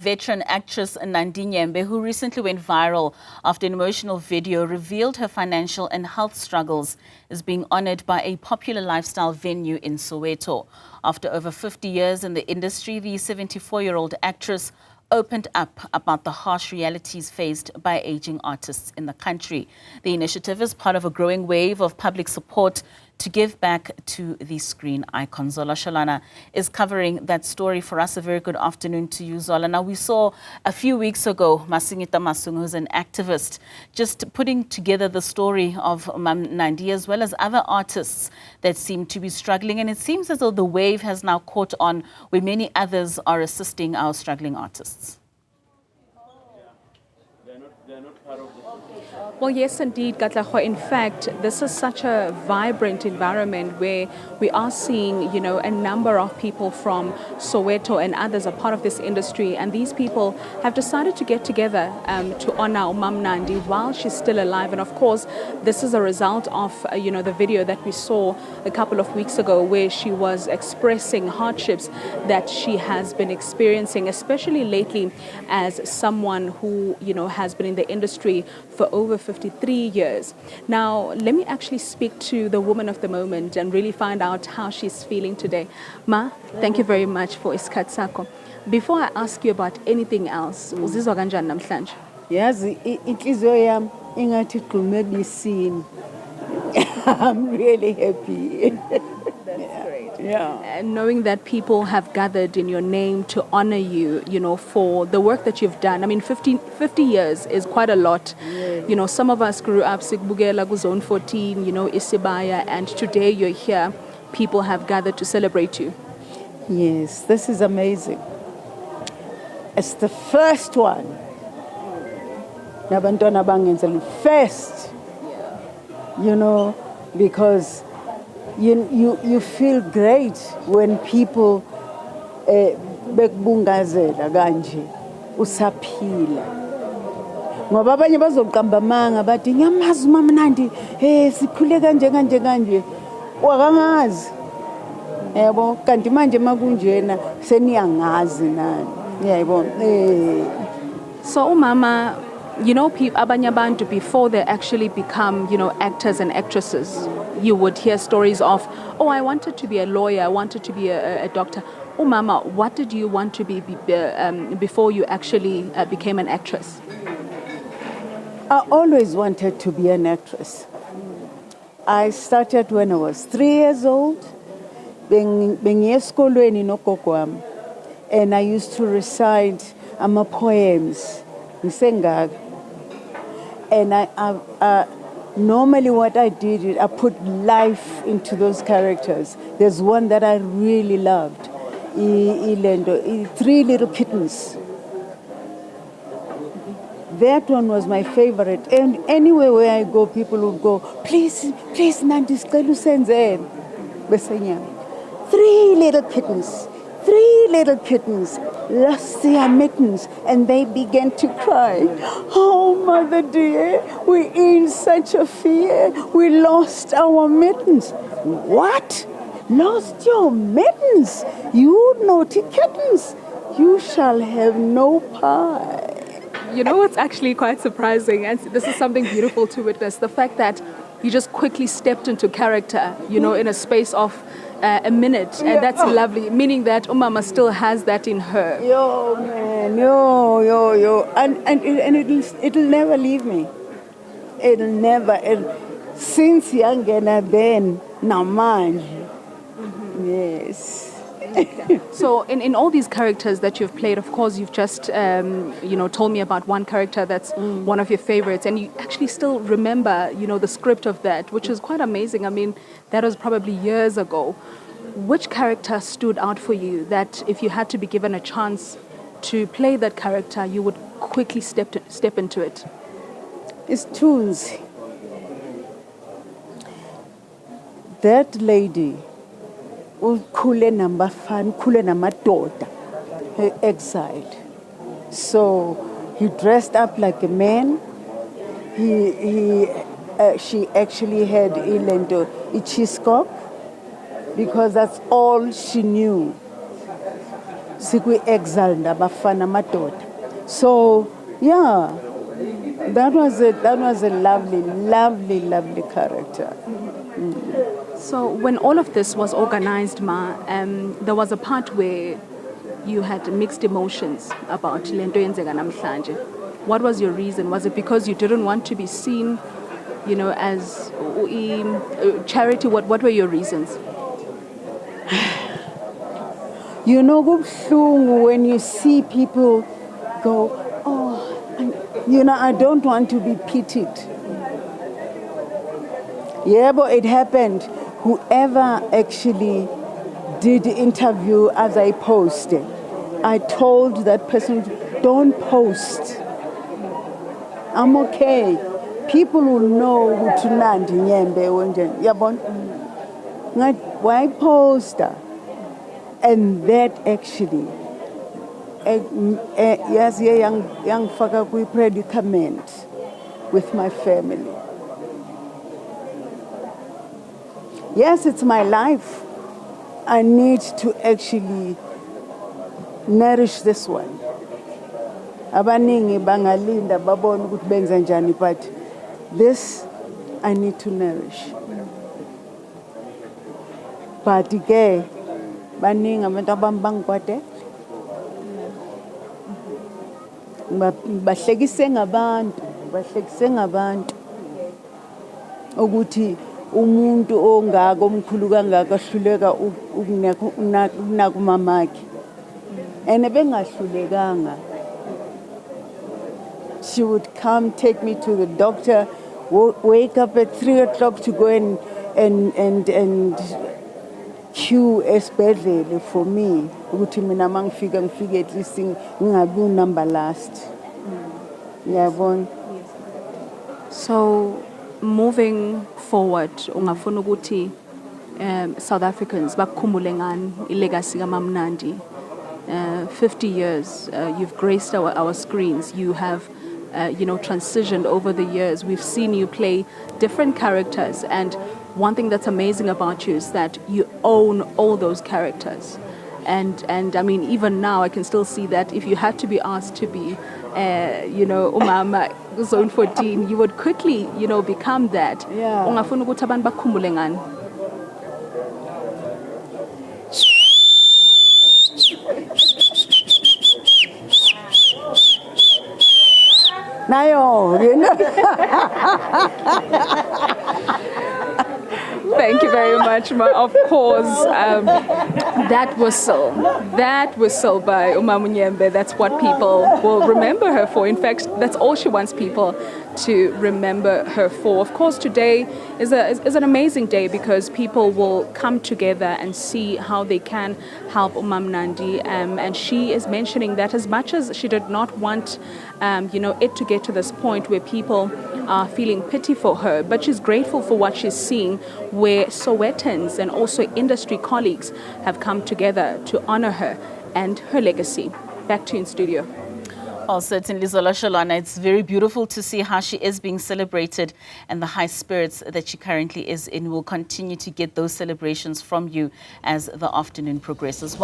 Veteran actress Nandi Nyembe, who recently went viral after an emotional video revealed her financial and health struggles, is being honored by a popular lifestyle venue in Soweto. After over 50 years in the industry, the 74-year-old actress opened up about the harsh realities faced by aging artists in the country. The initiative is part of a growing wave of public support to give back to the screen icon. Zola Sholwana is covering that story for us. A very good afternoon to you, Zola. Now, we saw a few weeks ago Masingita Masungu, who's an activist, just putting together the story of Mam Nandi as well as other artists that seem to be struggling. And it seems as though the wave has now caught on where many others are assisting our struggling artists. Well, yes, indeed, Katlaho. In fact, this is such a vibrant environment where we are seeing, a number of people from Soweto and others are part of this industry. And these people have decided to get together to honor Mam Nandi while she's still alive. And of course, this is a result of, the video that we saw a couple of weeks ago where she was expressing hardships that she has been experiencing, especially lately as someone who, has been in the industry for over 53 years. Now, let me actually speak to the woman of the moment and really find out how she's feeling today. Ma, thank you very much for isikhathi sakho. Before I ask you about anything else, uzizwa kanjani namhlanje? Yazi inhliziyo yami ingathi igqume ebisini. I'm really happy. That's great. Yeah. And knowing that people have gathered in your name to honor you, for the work that you've done. I mean, 50 years is quite a lot. Yeah. Some of us grew up Sigbugela Zone 14, Isibaya, and today you're here. People have gathered to celebrate you. Yes, this is amazing. It's the first one. Nabantwana bangenzela first. Because you feel great when people bekubungazela kanje usaphila ngoba abanye bazoqamba amanga bathi ngiyamazi uMama Nandi sikhule kanje wakangazi yabo kanti manje makunjena seniyangazi nani yayibona So umama, abanye abantu before they actually become, actors and actresses, you would hear stories of, oh, I wanted to be a lawyer, I wanted to be a doctor. Oh, Mama, what did you want to be before you actually became an actress? I always wanted to be an actress. I started when I was 3 years old. Bengiye esikolweni nogogo wami, and I used to recite poems. Ngisengaka. And I normally what I did is I put life into those characters. There's one that I really loved. Three Little Kittens. That one was my favorite. And anywhere where I go, people would go, please, Nandi, sicela usenze. Bese nyami. Three little kittens lost their mittens and they began to cry. Oh, mother dear, we're in such a fear. We lost our mittens. What? Lost your mittens? You naughty kittens. You shall have no pie. What's actually quite surprising, and this is something beautiful to witness, the fact that you just quickly stepped into character, in a space of a minute, and that's lovely, meaning that Umama still has that in her. Yo, man, yo. And it'll never leave me. It'll never. Since Yangena then, namanje. Yes. So in all these characters that you've played, of course, you've just, told me about one character that's one of your favorites, and you actually still remember, the script of that, which is quite amazing. I mean, that was probably years ago. Which character stood out for you that if you had to be given a chance to play that character, you would quickly step into it? It's Toons. That lady, ukhule nambafana, ukhule namadoda, exiled. So he dressed up like a man. She actually had ichiskop because that's all she knew. sikwi-exile ndabafana madoda. So yeah, that was a lovely character. So when all of this was organized, Ma, there was a part where you had mixed emotions about lento yenzeka namhlanje. What was your reason? Was it because you didn't want to be seen, you know, as charity? What were your reasons? You know, kubuhlungu when you see people go, oh, you know, I don't want to be pitied. Yeah, but it happened. Whoever actually did the interview as I posted, I told that person, don't post. I'm okay. People will know who to Nandi Nyembe. Why post? And that actually, yes, young faka we predicament with my family. Yes, it's my life. I need to actually nourish this one. Abaningi bangalinda babona ukuthi benza njani, but this I need to nourish. But ke baningi abantu abambangikwade bahlekise ngabantu ukuthi umuntu ongaka omkhulu kangaka ahluleka ukunaka umamakhe, and bengahlulekanga. She would come, take me to the doctor, wake up at 3 o'clock to go and queue esibhedlela for me ukuthi mina mangifika at least ngingabi number last. Yabona. So moving forward, ungafuna ukuthi South Africans bakhumbule ngani ilegacy kaMam Nandi. 50 years, you've graced our screens. You have, transitioned over the years. We've seen you play different characters, and one thing that's amazing about you is that you own all those characters. And I mean, even now, I can still see that if you had to be asked to be, Umama Zone 14, you would quickly, become that. Yeah. Ungafuna ukuthi abantu bakhumbule ngani? Nayo, you know. Thank you very much, Ma. Of course, that whistle by Nandi Nyembe, that's what people will remember her for. In fact, that's all she wants people to remember her for. Of course, today is an amazing day because people will come together and see how they can help Nandi. And she is mentioning that as much as she did not want, it to get to this point where people are feeling pity for her, but she's grateful for what she's seeing, where Sowetans and also industry colleagues have come together to honor her and her legacy. Back to you in studio. Well, certainly, Zola, Sholwana, it's very beautiful to see how she is being celebrated and the high spirits that she currently is in. We'll continue to get those celebrations from you as the afternoon progresses.